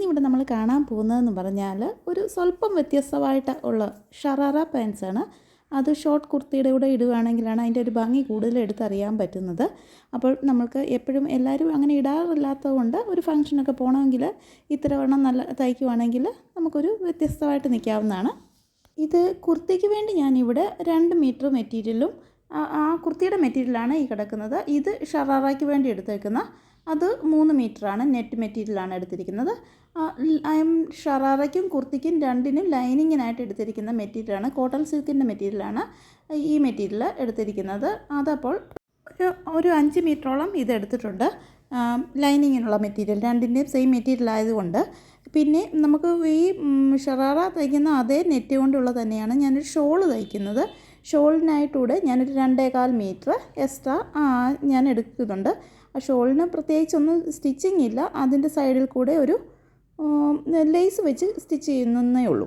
ഇവിടെ നമ്മൾ കാണാൻ പോകുന്നതെന്ന് പറഞ്ഞാൽ ഒരു സ്വല്പം വ്യത്യസ്തമായിട്ട് ഉള്ള ഷറാറ പാൻസാണ്. അത് ഷോർട്ട് കുർത്തിയുടെ കൂടെ ഇടുകയാണെങ്കിലാണ് അതിൻ്റെ ഒരു ഭംഗി കൂടുതൽ എടുത്തറിയാൻ പറ്റുന്നത്. അപ്പോൾ നമ്മൾക്ക് എപ്പോഴും എല്ലാവരും അങ്ങനെ ഇടാറില്ലാത്തത് കൊണ്ട് ഒരു ഫംഗ്ഷനൊക്കെ പോകണമെങ്കിൽ ഇത്തരവണ്ണം നല്ല തയ്ക്കുവാണെങ്കിൽ നമുക്കൊരു വ്യത്യസ്തമായിട്ട് നിൽക്കാവുന്നതാണ്. ഇത് കുർത്തിക്ക് വേണ്ടി ഞാനിവിടെ 2 മീറ്റർ മെറ്റീരിയലും ആ കുർത്തിയുടെ മെറ്റീരിയലാണ് ഈ കിടക്കുന്നത്. ഇത് ഷറാറയ്ക്ക് വേണ്ടി എടുത്തേക്കുന്ന അത് 3 മീറ്ററാണ്, നെറ്റ് മെറ്റീരിയലാണ് എടുത്തിരിക്കുന്നത്. ഷറാറയ്ക്കും കുർത്തിക്കും രണ്ടിനും ലൈനിങ്ങിനായിട്ട് എടുത്തിരിക്കുന്ന മെറ്റീരിയലാണ്, കോട്ടൺ സിൽക്കിൻ്റെ മെറ്റീരിയലാണ് ഈ മെറ്റീരിയൽ എടുത്തിരിക്കുന്നത്. അതപ്പോൾ ഒരു 5 മീറ്ററോളം ഇത് എടുത്തിട്ടുണ്ട് ലൈനിങ്ങിനുള്ള മെറ്റീരിയൽ, രണ്ടിൻ്റെയും സെയിം മെറ്റീരിയൽ ആയതുകൊണ്ട്. പിന്നെ നമുക്ക് ഈ ഷറാറ തയ്ക്കുന്ന അതേ നെറ്റ് കൊണ്ടുള്ള തന്നെയാണ് ഞാനൊരു ഷോൾ തയ്ക്കുന്നത്. ഷോളിനായിട്ടൂടെ ഞാനൊരു 2.25 മീറ്റർ എക്സ്ട്രാ ഞാൻ എടുക്കുന്നുണ്ട്. ആ ഷോളിന് പ്രത്യേകിച്ചൊന്നും സ്റ്റിച്ചിങ് ഇല്ല, അതിൻ്റെ സൈഡിൽ കൂടെ ഒരു ലേസ് വെച്ച് സ്റ്റിച്ച് ചെയ്യുന്നതേ ഉള്ളൂ.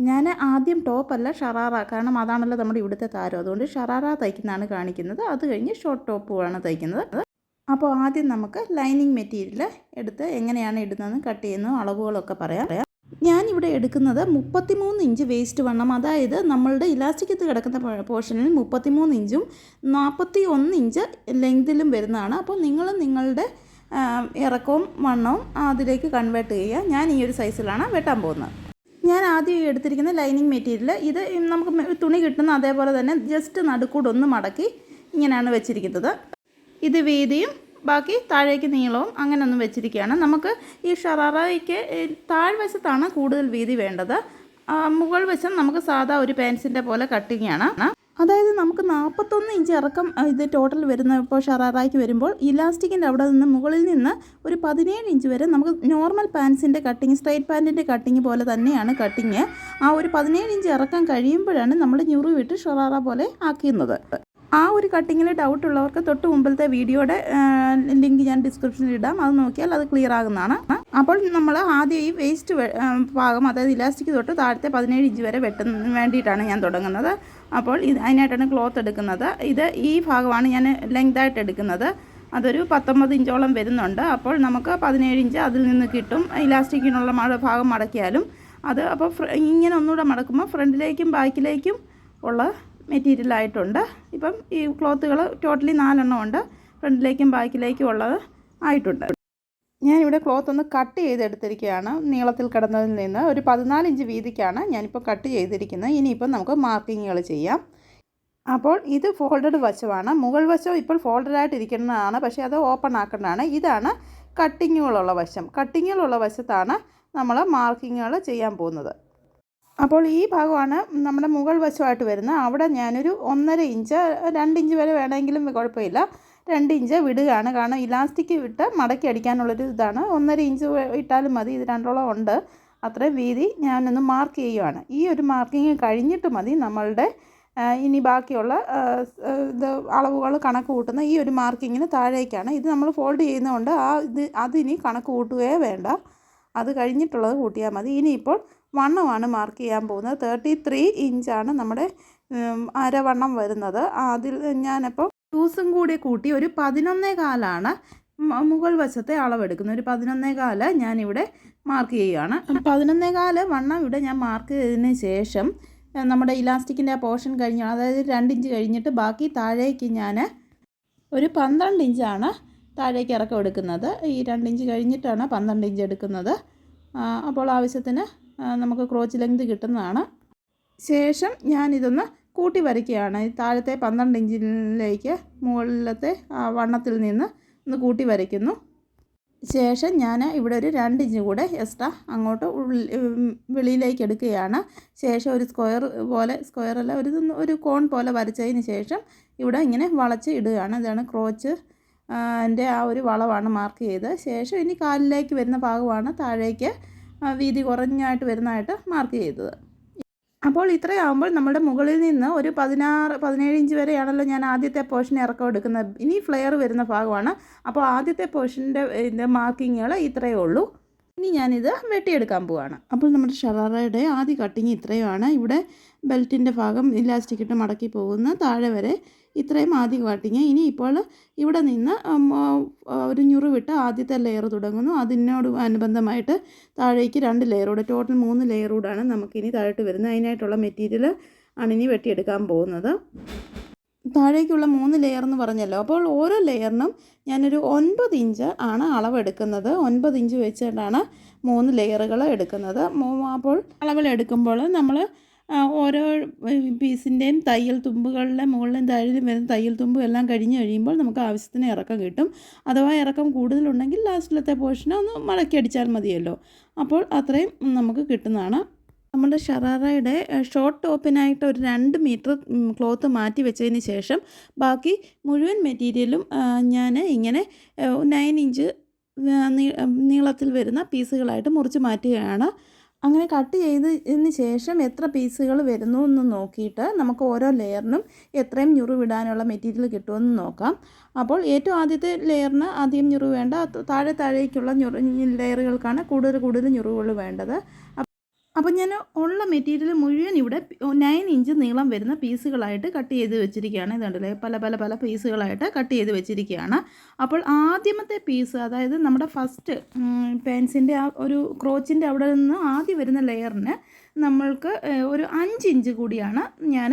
ഞാൻ ആദ്യം ടോപ്പല്ല ഷറാറ, കാരണം അതാണല്ലോ നമ്മുടെ ഇവിടുത്തെ താരം, അതുകൊണ്ട് ഷറാറ തയ്ക്കുന്നതാണ് കാണിക്കുന്നത്. അത് കഴിഞ്ഞ് ഷോർട്ട് ടോപ്പുമാണ് തയ്ക്കുന്നത്. അപ്പോൾ ആദ്യം നമുക്ക് ലൈനിങ് മെറ്റീരിയൽ എടുത്ത് എങ്ങനെയാണ് ഇടുന്നതെന്ന് കട്ട് ചെയ്യുന്ന അളവുകളൊക്കെ പറയാം. ഞാനിവിടെ എടുക്കുന്നത് 33 ഇഞ്ച് വേസ്റ്റ് വണ്ണം, അതായത് നമ്മളുടെ ഇലാസ്റ്റിക്കത്ത് കിടക്കുന്ന പോർഷനിൽ 33 ഇഞ്ചും 41 ഇഞ്ച് ലെങ്തിലും വരുന്നതാണ്. അപ്പോൾ നിങ്ങൾ നിങ്ങളുടെ ഇറക്കവും വണ്ണവും അതിലേക്ക് കൺവേർട്ട് ചെയ്യുക. ഞാൻ ഈ ഒരു സൈസിലാണ് വെട്ടാൻ പോകുന്നത്. ഞാൻ ആദ്യം എടുത്തിരിക്കുന്ന ലൈനിങ് മെറ്റീരിയൽ ഇത് നമുക്ക് തുണി കിട്ടുന്ന അതേപോലെ തന്നെ ജസ്റ്റ് നടുക്കൂടൊന്ന് മടക്കി ഇങ്ങനെയാണ് വെച്ചിരിക്കുന്നത്. ഇത് വീതിയും ബാക്കി താഴേക്ക് നീളവും അങ്ങനെ ഒന്നും വെച്ചിരിക്കുകയാണ്. നമുക്ക് ഈ ഷറാറയ്ക്ക് താഴ്വശത്താണ് കൂടുതൽ വീതി വേണ്ടത്. മുകൾ വശം നമുക്ക് സാധാ ഒരു പാൻസിൻ്റെ പോലെ കട്ടിങ്ങാണ്. അതായത് നമുക്ക് 41 ഇഞ്ച് ഇറക്കം ഇത് ടോട്ടൽ വരുന്ന ഇപ്പോൾ ഷറാറയ്ക്ക് വരുമ്പോൾ ഇലാസ്റ്റിക്കിൻ്റെ അവിടെ നിന്ന് മുകളിൽ നിന്ന് ഒരു 17 ഇഞ്ച് വരെ നമുക്ക് നോർമൽ പാൻസിൻ്റെ കട്ടിങ്, സ്ട്രൈറ്റ് പാൻറ്റിൻ്റെ കട്ടിങ് പോലെ തന്നെയാണ് കട്ടിങ്. ആ ഒരു 17 ഇഞ്ച് ഇറക്കം കഴിയുമ്പോഴാണ് നമ്മൾ ഞുറുവിട്ട് ഷറാറ പോലെ ആക്കുന്നത്. ആ ഒരു കട്ടിങ്ങിൽ ഡൗട്ട് ഉള്ളവർക്ക് തൊട്ട് മുമ്പിലത്തെ വീഡിയോയുടെ ലിങ്ക് ഞാൻ ഡിസ്ക്രിപ്ഷനിൽ ഇടാം, അത് നോക്കിയാൽ അത് ക്ലിയർ ആകുന്നതാണ്. അപ്പോൾ നമ്മൾ ആദ്യം ഈ വേസ്റ്റ് ഭാഗം, അതായത് ഇലാസ്റ്റിക് തൊട്ട് താഴത്തെ 17 ഇഞ്ച് വരെ വെട്ടുന്ന വേണ്ടിയിട്ടാണ് ഞാൻ തുടങ്ങുന്നത്. അപ്പോൾ അതിനായിട്ടാണ് ക്ലോത്ത് എടുക്കുന്നത്. ഈ ഭാഗമാണ് ഞാൻ ലെങ്തായിട്ട് എടുക്കുന്നത്. അതൊരു 19 ഇഞ്ചോളം വരുന്നുണ്ട്. അപ്പോൾ നമുക്ക് 17 ഇഞ്ച് അതിൽ നിന്ന് കിട്ടും. ഇലാസ്റ്റിക്കിനുള്ള ഭാഗം മടക്കിയാലും അത് അപ്പോൾ ഇങ്ങനെ ഒന്നുകൂടെ മടക്കുമ്പോൾ ഫ്രണ്ടിലേക്കും ബാക്കിലേക്കും ഉള്ള മെറ്റീരിയലായിട്ടുണ്ട്. ഇപ്പം ഈ ക്ലോത്തുകൾ ടോട്ടലി 4 എണ്ണം ഉണ്ട്, ഫ്രണ്ടിലേക്കും ബാക്കിലേക്കും ഉള്ളത് ആയിട്ടുണ്ട്. ഞാനിവിടെ ക്ലോത്ത് ഒന്ന് കട്ട് ചെയ്തെടുത്തിരിക്കുകയാണ്. നീളത്തിൽ കിടന്നതിൽ നിന്ന് ഒരു 14 ഇഞ്ച് വീതിക്കാണ് ഞാനിപ്പോൾ കട്ട് ചെയ്തിരിക്കുന്നത്. ഇനിയിപ്പം നമുക്ക് മാർക്കിങ്ങുകൾ ചെയ്യാം. അപ്പോൾ ഇത് ഫോൾഡഡ് വശമാണ്. മുകൾ വശം ഇപ്പോൾ ഫോൾഡഡായിട്ട് ഇരിക്കുന്നതാണ്, പക്ഷേ അത് ഓപ്പൺ ആക്കേണ്ടതാണ്. ഇതാണ് കട്ടിങ്ങുകളുള്ള വശം. കട്ടിങ്ങുകളുള്ള വശത്താണ് നമ്മൾ മാർക്കിങ്ങുകൾ ചെയ്യാൻ പോകുന്നത്. അപ്പോൾ ഈ ഭാഗമാണ് നമ്മുടെ മുകൾ വശമായിട്ട് വരുന്നത്. അവിടെ ഞാനൊരു 1.5 ഇഞ്ച് 2 ഇഞ്ച് വരെ വേണമെങ്കിലും കുഴപ്പമില്ല, 2 ഇഞ്ച് വിടുകയാണ്. കാരണം ഇലാസ്റ്റിക് വിട്ട് മടക്കി അടിക്കാനുള്ളൊരു ഇതാണ്. 1.5 ഇഞ്ച് ഇട്ടാലും മതി, ഇത് 2ഓളം ഉണ്ട്. അത്രയും വീതി ഞാനൊന്ന് മാർക്ക് ചെയ്യുകയാണ്. ഈ ഒരു മാർക്കിങ് കഴിഞ്ഞിട്ട് മതി നമ്മളുടെ ഇനി ബാക്കിയുള്ള ഇത് അളവുകൾ കണക്ക് കൂട്ടുന്ന ഈ ഒരു മാർക്കിങ്ങിന് താഴേക്കാണ്. ഇത് നമ്മൾ ഫോൾഡ് ചെയ്യുന്നതുകൊണ്ട് അതിനി കണക്ക് കൂട്ടുകയേ വേണ്ട, അത് കഴിഞ്ഞിട്ടുള്ളത് കൂട്ടിയാൽ മതി. ഇനിയിപ്പോൾ വണ്ണമാണ് മാർക്ക് ചെയ്യാൻ പോകുന്നത്. 33 ഇഞ്ചാണ് നമ്മുടെ അരവണ്ണം വരുന്നത്. അതിൽ ഞാനപ്പോൾ ടൂസും കൂടി കൂട്ടി ഒരു 11.25 മുകൾ വശത്തെ അളവെടുക്കുന്നത്. ഒരു 11.25 ഞാനിവിടെ മാർക്ക് ചെയ്യുകയാണ്. 11.25 വണ്ണം ഇവിടെ ഞാൻ മാർക്ക് ചെയ്തതിന് ശേഷം നമ്മുടെ ഇലാസ്റ്റിക്കിൻ്റെ ആ പോർഷൻ കഴിഞ്ഞ്, അതായത് 2 ഇഞ്ച് കഴിഞ്ഞിട്ട് ബാക്കി താഴേക്ക് ഞാൻ ഒരു 12 ഇഞ്ചാണ് താഴേക്ക് ഇറക്കം എടുക്കുന്നത്. ഈ 2 ഇഞ്ച് കഴിഞ്ഞിട്ടാണ് 12 ഇഞ്ച് എടുക്കുന്നത്. അപ്പോൾ ആവശ്യത്തിന് നമുക്ക് ക്രോച്ച് ലെങ്ത് കിട്ടുന്നതാണ്. ശേഷം ഞാനിതൊന്ന് കൂട്ടി വരയ്ക്കുകയാണ്. ഈ താഴത്തെ 12 ഇഞ്ചിലേക്ക് മുകളിലത്തെ വണ്ണത്തിൽ നിന്ന് ഒന്ന് കൂട്ടി വരയ്ക്കുന്നു. ശേഷം ഞാൻ ഇവിടെ ഒരു 2 ഇഞ്ച് കൂടെ എക്സ്ട്രാ അങ്ങോട്ട് വെളിയിലേക്ക് എടുക്കുകയാണ്. ശേഷം ഒരു സ്ക്വയറല്ല ഒരു കോൺ പോലെ വരച്ചതിന് ശേഷം ഇവിടെ ഇങ്ങനെ വളച്ച് ഇടുകയാണ്. ഇതാണ് ക്രോച്ച് എൻ്റെ ആ ഒരു വളവാണ് മാർക്ക് ചെയ്ത്. ശേഷം ഇനി കാലിലേക്ക് വരുന്ന ഭാഗമാണ് താഴേക്ക് വീതി കുറഞ്ഞായിട്ട് വരുന്നതായിട്ട് മാർക്ക് ചെയ്തത്. അപ്പോൾ ഇത്രയാകുമ്പോൾ നമ്മുടെ മുകളിൽ നിന്ന് ഒരു 17 ഇഞ്ച് വരെയാണല്ലോ ഞാൻ ആദ്യത്തെ പോർഷൻ ഇറക്കം എടുക്കുന്നത്. ഇനി ഫ്ലെയർ വരുന്ന ഭാഗമാണ്. അപ്പോൾ ആദ്യത്തെ പോർഷൻ്റെ മാർക്കിങ്ങുകൾ ഇത്രയേ ഉള്ളൂ. ഇനി ഞാനിത് വെട്ടിയെടുക്കാൻ പോവുകയാണ്. അപ്പോൾ നമ്മുടെ ഷറാറയുടെ ആദ്യ കട്ടിങ് ഇത്രയുമാണ്. ഇവിടെ ബെൽറ്റിൻ്റെ ഭാഗം ഇലാസ്റ്റിക് ഇട്ട് മടക്കി പോകുന്ന താഴെ വരെ ഇത്രയും ആദ്യ കട്ടിങ്. ഇനി ഇപ്പോൾ ഇവിടെ നിന്ന് ഒരു ഞുറിവിട്ട് ആദ്യത്തെ ലെയർ തുടങ്ങുന്നു. അതിനോട് അനുബന്ധമായിട്ട് താഴേക്ക് 2 ലെയറോടെ ടോട്ടൽ 3 ലെയറോടാണ് നമുക്കിനി താഴോട്ട് വരുന്നത്. അതിനായിട്ടുള്ള മെറ്റീരിയൽ ആണ് ഇനി വെട്ടിയെടുക്കാൻ പോകുന്നത്. താഴേക്കുള്ള 3 ലെയർ എന്ന് പറഞ്ഞല്ലോ. അപ്പോൾ ഓരോ ലെയറിനും ഞാനൊരു 9 ഇഞ്ച് ആണ് അളവെടുക്കുന്നത്. 9 ഇഞ്ച് വെച്ചിട്ടാണ് 3 ലെയറുകൾ എടുക്കുന്നത്. അപ്പോൾ അളവിലെടുക്കുമ്പോൾ നമ്മൾ ഓരോ പീസിൻ്റെയും തയ്യൽ തുമ്പുകളുടെ മുകളിലും താഴെയും വരുന്ന തയ്യൽ തുമ്പും എല്ലാം കഴിഞ്ഞ് കഴിയുമ്പോൾ നമുക്ക് ആവശ്യത്തിന് ഇറക്കം കിട്ടും. അഥവാ ഇറക്കം കൂടുതലുണ്ടെങ്കിൽ ലാസ്റ്റിലത്തെ പോർഷനെ ഒന്ന് മടക്കി അടിച്ചാൽ മതിയല്ലോ. അപ്പോൾ അത്രയും നമുക്ക് കിട്ടുന്നതാണ്. നമ്മുടെ ഷറാറയുടെ ഷോർട്ട് ടോപ്പിനായിട്ട് ഒരു 2 മീറ്റർ ക്ലോത്ത് മാറ്റി വെച്ചതിന് ശേഷം ബാക്കി മുഴുവൻ മെറ്റീരിയലും ഞാൻ ഇങ്ങനെ 9 ഇഞ്ച് നീളത്തിൽ വരുന്ന പീസുകളായിട്ട് മുറിച്ച് മാറ്റുകയാണ്. അങ്ങനെ കട്ട് ചെയ്തതിന് ശേഷം എത്ര പീസുകൾ വരുന്നു എന്ന് നോക്കിയിട്ട് നമുക്ക് ഓരോ ലെയറിനും എത്രയും ഞുറിവിടാനുള്ള മെറ്റീരിയൽ കിട്ടുമെന്ന് നോക്കാം. അപ്പോൾ ഏറ്റവും ആദ്യത്തെ ലെയറിന് അധികം ഞുറിവ് വേണ്ട. താഴേക്കുള്ള ലെയറുകൾക്കാണ് കൂടുതൽ ഞുറിവുകൾ വേണ്ടത്. അപ്പോൾ ഞാൻ ഉള്ള മെറ്റീരിയൽ മുഴുവൻ ഇവിടെ 9 ഇഞ്ച് നീളം വരുന്ന പീസുകളായിട്ട് കട്ട് ചെയ്ത് വെച്ചിരിക്കുകയാണ്. ഇതുണ്ടല്ലേ, പല പീസുകളായിട്ട് കട്ട് ചെയ്ത് വെച്ചിരിക്കുകയാണ്. അപ്പോൾ ആദ്യമത്തെ പീസ്, അതായത് നമ്മുടെ ഫസ്റ്റ് പാൻസിൻ്റെ ആ ഒരു ക്രോച്ചിൻ്റെ അവിടെ നിന്ന് ആദ്യം വരുന്ന ലെയറിന് നമ്മൾക്ക് ഒരു 5 ഇഞ്ച് കൂടിയാണ് ഞാൻ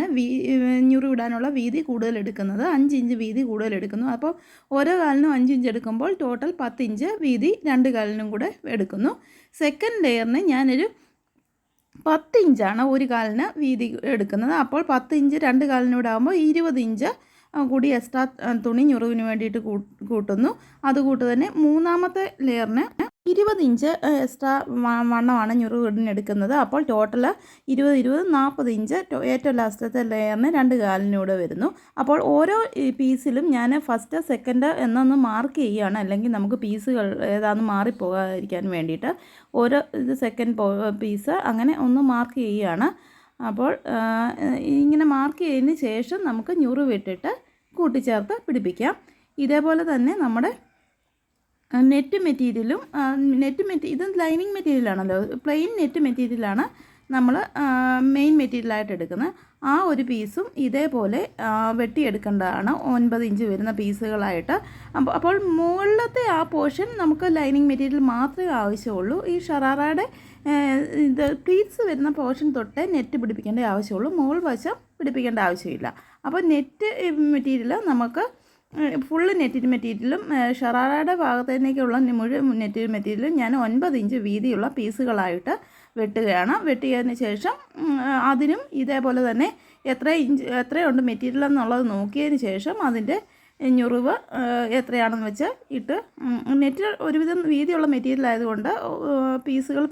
ഞുറിവിടാനുള്ള വീതി കൂടുതൽ എടുക്കുന്നത്. 5 ഇഞ്ച് വീതി കൂടുതൽ എടുക്കുന്നു. അപ്പോൾ ഓരോ കാലിനും 5 ഇഞ്ച് എടുക്കുമ്പോൾ ടോട്ടൽ 10 ഇഞ്ച് വീതി 2 കാലിനും കൂടെ എടുക്കുന്നു. സെക്കൻഡ് ലെയറിന് ഞാനൊരു 10 ഇഞ്ചാണ് ഒരു കാലിന് വീതി എടുക്കുന്നത്. അപ്പോൾ 10 ഇഞ്ച് 2 കാലിനൂടെ ആകുമ്പോൾ 20 ഇഞ്ച് കൂടി എക്സ്ട്രാ തുണി ഞുറിവിന് വേണ്ടിയിട്ട് കൂട്ടുന്നു. അതുകൂട്ട് തന്നെ മൂന്നാമത്തെ ലെയറിന് 20 ഇഞ്ച് എക്സ്ട്രാ വണ്ണമാണ് ഞുറിവിന് എടുക്കുന്നത്. അപ്പോൾ ടോട്ടൽ 20 40 ഇഞ്ച് ഏറ്റവും ലാസ്റ്റത്തെ ലെയറിന് 2 കാലിനൂടെ വരുന്നു. അപ്പോൾ ഓരോ പീസിലും ഞാൻ ഫസ്റ്റ് സെക്കൻഡ് എന്നൊന്ന് മാർക്ക് ചെയ്യുകയാണ്. അല്ലെങ്കിൽ നമുക്ക് പീസുകൾ ഏതാണെന്ന് മാറിപ്പോകാതിരിക്കാൻ വേണ്ടിയിട്ട് ഓരോ സെക്കൻഡ് പീസ് അങ്ങനെ ഒന്ന് മാർക്ക് ചെയ്യുകയാണ്. അപ്പോൾ ഇങ്ങനെ മാർക്ക് ചെയ്തതിന് ശേഷം നമുക്ക് ഞുറിവിട്ടിട്ട് കൂട്ടിച്ചേർത്ത് പിടിപ്പിക്കാം. ഇതേപോലെ തന്നെ നമ്മുടെ നെറ്റ് മെറ്റീരിയലും ഇത് ലൈനിങ് മെറ്റീരിയലാണല്ലോ, പ്ലെയിൻ നെറ്റ് മെറ്റീരിയലാണ് നമ്മൾ മെയിൻ മെറ്റീരിയലായിട്ട് എടുക്കുന്നത്. ആ ഒരു പീസും ഇതേപോലെ വെട്ടിയെടുക്കേണ്ടതാണ് 9 ഇഞ്ച് വരുന്ന പീസുകളായിട്ട്. അപ്പോൾ മുകളിലത്തെ ആ പോർഷൻ നമുക്ക് ലൈനിങ് മെറ്റീരിയൽ മാത്രമേ ആവശ്യമുള്ളൂ. ഈ ഷറാറയുടെ ഇത് പ്ലീറ്റ്സ് വരുന്ന പോർഷൻ തൊട്ട് നെറ്റ് പിടിപ്പിക്കേണ്ട ആവശ്യമുള്ളൂ, മുകൾ വശം പിടിപ്പിക്കേണ്ട ആവശ്യമില്ല. അപ്പോൾ നെറ്റ് മെറ്റീരിയൽ നമുക്ക് ഫുള്ള് നെറ്റ് മെറ്റീരിയലും ഷറാറയുടെ ഭാഗത്തേക്കുള്ള മുഴുവൻ നെറ്റ് മെറ്റീരിയലും ഞാൻ 9 ഇഞ്ച് വീതിയുള്ള പീസുകളായിട്ട് വെട്ടുകയാണ്. വെട്ടിയതിന് ശേഷം അതിനും ഇതേപോലെ തന്നെ എത്രയുണ്ട് മെറ്റീരിയൽ എന്നുള്ളത് നോക്കിയതിന് ശേഷം അതിൻ്റെ ഞുറിവ് എത്രയാണെന്ന് വെച്ച് ഇട്ട് നെറ്റ് ഒരുവിധം വീതിയുള്ള മെറ്റീരിയൽ ആയതുകൊണ്ട് പീസുകൾ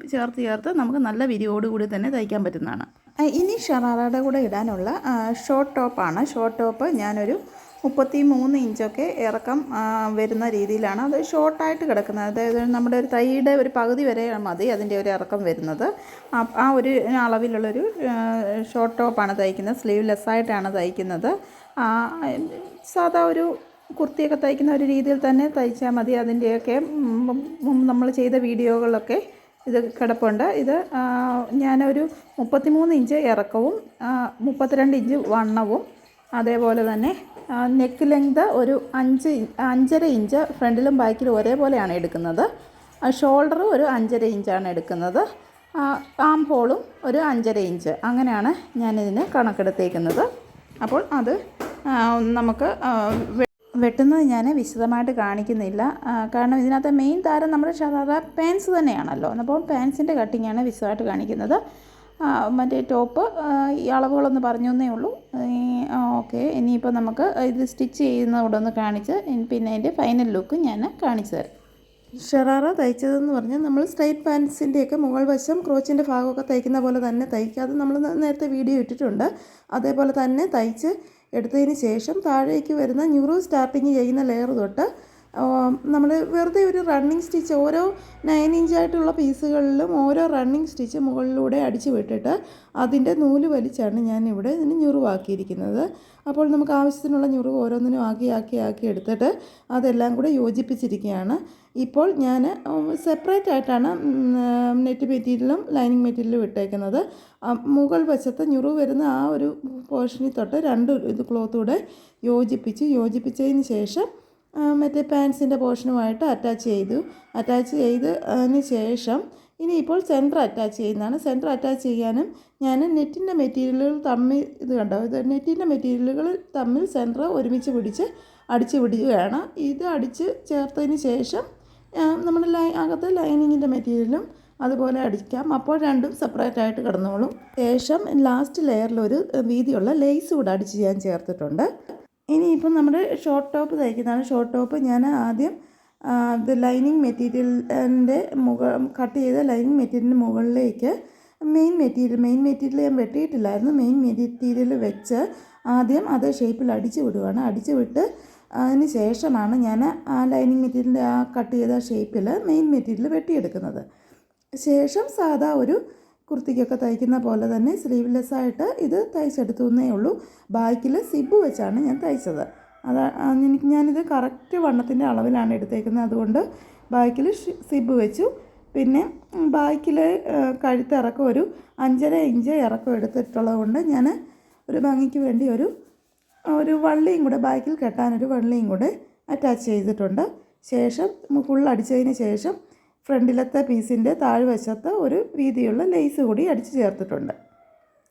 ചേർത്ത് നമുക്ക് നല്ല വിരിയോടുകൂടി തന്നെ തയ്ക്കാൻ പറ്റുന്നതാണ്. ഇനി ഷറാറയുടെ കൂടെ ഇടാനുള്ള ഷോർട്ട് ടോപ്പാണ്. ഷോർട്ട് ടോപ്പ് ഞാനൊരു 33 ഇഞ്ചൊക്കെ ഇറക്കം വരുന്ന രീതിയിലാണ് അത് ഷോർട്ടായിട്ട് കിടക്കുന്നത്. അതായത് നമ്മുടെ ഒരു തൈയുടെ ഒരു പകുതി വരെ മതി അതിൻ്റെ ഒരു ഇറക്കം വരുന്നത്. ആ ഒരു അളവിലുള്ളൊരു ഷോർട്ട് ടോപ്പാണ് തയ്ക്കുന്നത്. സ്ലീവ്ലെസ്സായിട്ടാണ് തയ്ക്കുന്നത്. സാധാ ഒരു കുർത്തിയൊക്കെ തയ്ക്കുന്ന ഒരു രീതിയിൽ തന്നെ തയ്ച്ചാൽ മതി. അതിൻ്റെയൊക്കെ നമ്മൾ ചെയ്ത വീഡിയോകളിലൊക്കെ ഇത് കിടപ്പുണ്ട്. ഇത് ഞാനൊരു 33 ഇഞ്ച് ഇറക്കവും 32 ഇഞ്ച് വണ്ണവും അതേപോലെ തന്നെ നെക്ക് ലെങ്ത് ഒരു 5.5 ഇഞ്ച് ഫ്രണ്ടിലും ബാക്കിലും ഒരേപോലെയാണ് എടുക്കുന്നത്. ഷോൾഡർ ഒരു 5.5 ഇഞ്ചാണ് എടുക്കുന്നത്. ആം ഹോളും ഒരു 5.5 ഇഞ്ച്, അങ്ങനെയാണ് ഞാനിതിന് കണക്കെടുത്തേക്കുന്നത്. അപ്പോൾ അത് നമുക്ക് വെട്ടുന്നത് ഞാൻ വിശദമായിട്ട് കാണിക്കുന്നില്ല. കാരണം ഇതിനകത്ത് മെയിൻ താരം നമ്മുടെ ഷറാറ പാൻസ് തന്നെയാണല്ലോ. അപ്പോൾ പാൻസിൻ്റെ കട്ടിങ്ങാണ് വിശദമായിട്ട് കാണിക്കുന്നത്. മറ്റേ ടോപ്പ് ഈ അളവുകളൊന്ന് പറഞ്ഞു എന്നേ ഉള്ളൂ. ഓക്കെ, ഇനിയിപ്പോൾ നമുക്ക് ഇത് സ്റ്റിച്ച് ചെയ്യുന്നതോടൊന്ന് കാണിച്ച് പിന്നെ അതിൻ്റെ ഫൈനൽ ലുക്ക് ഞാൻ കാണിച്ചു തരാം. ഷറാറ തയ്ച്ചതെന്ന് പറഞ്ഞാൽ നമ്മൾ സ്ട്രൈറ്റ് പാൻസിൻ്റെയൊക്കെ മുകൾ വശം ക്രോച്ചിൻ്റെ ഭാഗമൊക്കെ തയ്ക്കുന്ന പോലെ തന്നെ തയ്ക്കാതെ നമ്മൾ നേരത്തെ വീഡിയോ ഇട്ടിട്ടുണ്ട്. അതേപോലെ തന്നെ തയ്ച്ച് എടുത്തതിന് ശേഷം താഴേക്ക് വരുന്ന ഞുറു സ്റ്റാർട്ടിങ് ചെയ്യുന്ന ലെയർ തൊട്ട് നമ്മൾ വെറുതെ ഒരു റണ്ണിങ് സ്റ്റിച്ച് ഓരോ 9 ഇഞ്ചായിട്ടുള്ള പീസുകളിലും ഓരോ റണ്ണിങ് സ്റ്റിച്ച് മുകളിലൂടെ അടിച്ച് വിട്ടിട്ട് അതിൻ്റെ നൂല് വലിച്ചാണ് ഞാനിവിടെ ഇതിന് ഞുറുവാക്കിയിരിക്കുന്നത്. അപ്പോൾ നമുക്ക് ആവശ്യത്തിനുള്ള ഞുറിവ് ഓരോന്നിനും ആക്കി എടുത്തിട്ട് അതെല്ലാം കൂടെ യോജിപ്പിച്ചിരിക്കുകയാണ്. ഇപ്പോൾ ഞാൻ സെപ്പറേറ്റ് ആയിട്ടാണ് നെറ്റ് മെറ്റീരിയലും ലൈനിങ് മെറ്റീരിയലും ഇട്ടേക്കുന്നത്. മുകൾ വശത്ത് ഞുറിവ് വരുന്ന ആ ഒരു പോർഷനിൽ തൊട്ട് രണ്ട് ഇത് ക്ലോത്തൂടെ യോജിപ്പിച്ചതിന് ശേഷം മറ്റേ പാൻസിൻ്റെ പോർഷനുമായിട്ട് അറ്റാച്ച് ചെയ്തതിന് ശേഷം ഇനിയിപ്പോൾ സെൻറ്റർ അറ്റാച്ച് ചെയ്യുന്നതാണ്. സെൻറ്റർ അറ്റാച്ച് ചെയ്യാനും ഞാൻ നെറ്റിൻ്റെ മെറ്റീരിയലുകൾ തമ്മിൽ നെറ്റിൻ്റെ മെറ്റീരിയലുകൾ തമ്മിൽ സെൻറ്റർ ഒരുമിച്ച് പിടിച്ച് അടിച്ച് വിടുകയാണ്. ഇത് അടിച്ച് ചേർത്തതിന് ശേഷം നമ്മൾ അകത്ത് ലൈനിങ്ങിൻ്റെ മെറ്റീരിയലും അതുപോലെ അടിക്കാം. അപ്പോൾ രണ്ടും സെപ്പറേറ്റ് ആയിട്ട് കിടന്നോളും. ശേഷം ലാസ്റ്റ് ലെയറിലൊരു വീതിയുള്ള ലേസ് കൂടെ അടിച്ച് ഞാൻ ചേർത്തിട്ടുണ്ട്. ഇനിയിപ്പം നമ്മുടെ ഷോർട്ട് ടോപ്പ് തയ്ക്കുന്നതാണ്. ഷോർട്ട് ടോപ്പ് ഞാൻ ആദ്യം ഇത് ലൈനിങ് മെറ്റീരിയലിൻ്റെ കട്ട് ചെയ്ത ലൈനിങ് മെറ്റീരിയലിൻ്റെ മുകളിലേക്ക് മെയിൻ മെറ്റീരിയൽ ഞാൻ വെട്ടിയിട്ടില്ലായിരുന്നു. മെയിൻ മെറ്റീരിയൽ വെച്ച് ആദ്യം അതേ ഷേപ്പിൽ അടിച്ച് വിടുകയാണ്. അടിച്ച് വിട്ട് അതിന് ശേഷമാണ് ഞാൻ ആ ലൈനിങ് മെറ്റീരിയലിൻ്റെ ആ കട്ട് ചെയ്ത ഷേപ്പിൽ മെയിൻ മെറ്റീരിയൽ വെട്ടിയെടുക്കുന്നത്. ശേഷം സാധാ ഒരു കുർത്തിക്കൊക്കെ തയ്ക്കുന്ന പോലെ തന്നെ സ്ലീവ്ലെസ്സായിട്ട് ഇത് തയ്ച്ചെടുത്തു എന്നേ ഉള്ളൂ. ബാക്കിൽ സിബ് വെച്ചാണ് ഞാൻ തയ്ച്ചത്. ഞാനിത് കറക്റ്റ് വണ്ണത്തിൻ്റെ അളവിലാണ് എടുത്തേക്കുന്നത്. അതുകൊണ്ട് ബാക്കിൽ സിബ് വെച്ചു. പിന്നെ ബാക്കിൽ കഴുത്തിറക്കം ഒരു 5.5 ഇഞ്ച് ഇറക്കം എടുത്തിട്ടുള്ളത് കൊണ്ട് ഞാൻ ഒരു ഭംഗിക്ക് വേണ്ടി ഒരു വള്ളിയും കൂടെ ബാക്കിൽ കെട്ടാനൊരു വള്ളിയും കൂടെ അറ്റാച്ച് ചെയ്തിട്ടുണ്ട്. ശേഷം ഫുൾ അടിച്ചതിന് ശേഷം ഫ്രണ്ടിലത്തെ പീസിൻ്റെ താഴ്വശത്ത് ഒരു വീതിയുള്ള ലേസ് കൂടി അടിച്ച് ചേർത്തിട്ടുണ്ട്.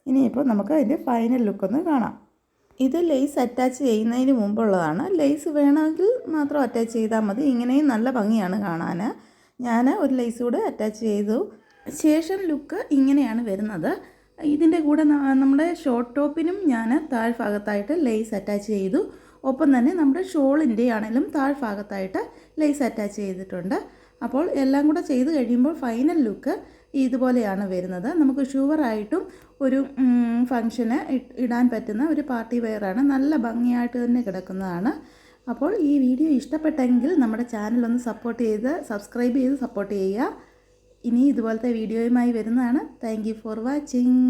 ഇനിയിപ്പോൾ നമുക്ക് അതിൻ്റെ ഫൈനൽ ലുക്കൊന്ന് കാണാം. ഇത് ലേസ് അറ്റാച്ച് ചെയ്യുന്നതിന് മുമ്പുള്ളതാണ്. ലേസ് വേണമെങ്കിൽ മാത്രം അറ്റാച്ച് ചെയ്താൽ മതി. ഇങ്ങനെയും നല്ല ഭംഗിയാണ് കാണാൻ. ഞാൻ ഒരു ലേസ് കൂടെ അറ്റാച്ച് ചെയ്തു. ശേഷം ലുക്ക് ഇങ്ങനെയാണ് വരുന്നത്. ഇതിൻ്റെ കൂടെ നമ്മുടെ ഷോർട്ട് ടോപ്പിനും ഞാൻ താഴ്ഭാഗത്തായിട്ട് ലേസ് അറ്റാച്ച് ചെയ്തു. ഒപ്പം തന്നെ നമ്മുടെ ഷോളിൻ്റെ ആണെങ്കിലും താഴ്ഭാഗത്തായിട്ട് ലേസ് അറ്റാച്ച് ചെയ്തിട്ടുണ്ട്. അപ്പോൾ എല്ലാം കൂടെ ചെയ്ത് കഴിയുമ്പോൾ ഫൈനൽ ലുക്ക് ഇതുപോലെയാണ് വരുന്നത്. നമുക്ക് ഷുവറായിട്ടും ഒരു ഫങ്ഷന് ഇടാൻ പറ്റുന്ന ഒരു പാർട്ടി വെയറാണ്. നല്ല ഭംഗിയായിട്ട് തന്നെ കിടക്കുന്നതാണ്. അപ്പോൾ ഈ വീഡിയോ ഇഷ്ടപ്പെട്ടെങ്കിൽ നമ്മുടെ ചാനലൊന്ന് സബ്സ്ക്രൈബ് ചെയ്ത് സപ്പോർട്ട് ചെയ്യുക. ഇനി ഇതുപോലത്തെ വീഡിയോയുമായി വരുന്നതാണ്. Thank you for watching.